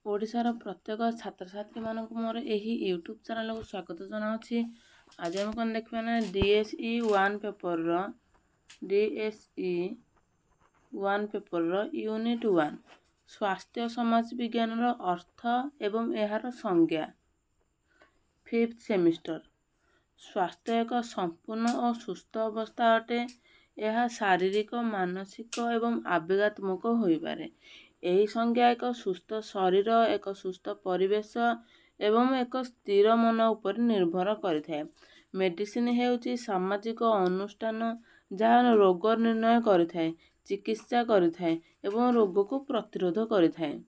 ओडिशार प्रत्येक छात्र छात्री मानक मोर यही यूट्यूब चैनल को स्वागत जनावि। आज आम कौन देखा ना DSE 1 paper DSE 1 paper unit 1 स्वास्थ्य समाज विज्ञान अर्थ एवं यार संज्ञा 5th सेमिस्टर। स्वास्थ्य एक संपूर्ण और सुस्थ अवस्था अटे। यह शारीरिक मानसिक एवं आवेगात्मक हो पारे। यही संज्ञा एक सुस्थ शरीर एक सुस्थ परिवेश एवं एक स्थिर मन उपर निर्भर करिथाए। मेडिसिन हेउची सामाजिक अनुष्ठान जहाँ रोग निर्णय करिथाए, चिकित्सा करिथाए एवं रोग को प्रतिरोध करिथाए।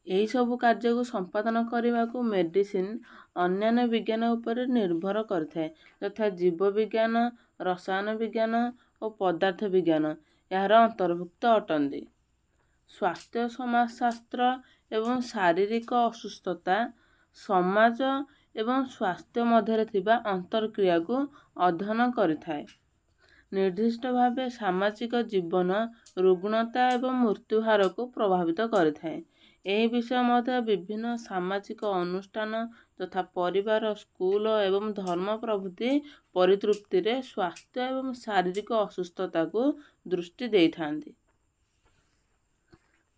यही सबु कार्य को संपादन करने को मेडिसिन अन्य विज्ञान उपर निर्भर करिथाए, यथा जीव विज्ञान, रसायन विज्ञान और पदार्थ विज्ञान यार अंतर्भुक्त अटंती। स्वास्थ्य समाजशास्त्र एवं शारीरिक असुस्थता समाज एवं स्वास्थ्य मध्य थिबा अंतरक्रिया को अध्ययन करिथाए। निर्दिष्ट भावे सामाजिक जीवन रुग्णता एवं मृत्युहार को प्रभावित करिथाए। यही विषय मध्य विभिन्न सामाजिक अनुष्ठान तथा परिवार, स्कूल एवं धर्म प्रभृति परितृप्ति रे स्वास्थ्य एवं शारीरिक असुस्थता को दृष्टि देइथांती।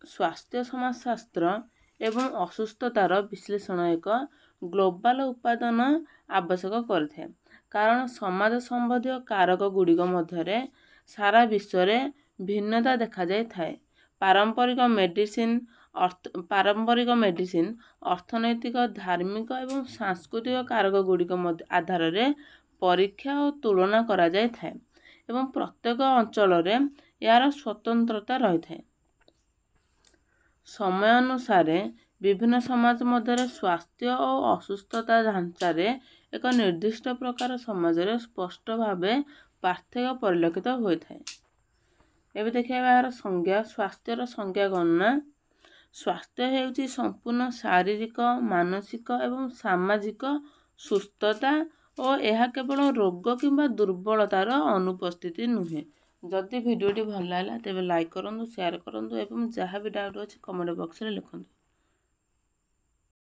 स्वास्थ्य समाजशास्त्र एवं असुस्थतार विश्लेषण एक ग्लोबाल उपादान आवश्यक करिथाए, कारण समाज संबंधी कारक गुड़िक मध्यरे सारा विश्व रे भिन्नता देखा जाय थाए। पारंपरिक मेडिसिन अर्थनैतिक, धार्मिक एवं सांस्कृतिक कारक गुड़िक आधार रे परीक्षा और तुलना करा जाय थाए एवं प्रत्येक अंचल रे यार स्वतंत्रता रही थाए। समय अनुसार विभिन्न समाज मध्य स्वास्थ्य और असुस्थता ढांचा रे एक निर्दिष्ट प्रकार समाज रे स्पष्ट भावे पार्थक्य परिलक्षित होता है। एबे देखिए यार संज्ञा। स्वास्थ्यर संज्ञा गणना। स्वास्थ्य हेउची संपूर्ण शारीरिक, मानसिक एवं सामाजिक सुस्थता और यह केवल रोग किंबा दुर्बलतार अनुपस्थिति नुहे। जदि वीडियोटी भल लगा तेबे लाइक करंतु, शेयर करंतु एवं जहाँ भी डाउट अच्छे कमेंट बॉक्स रे लिखंतु।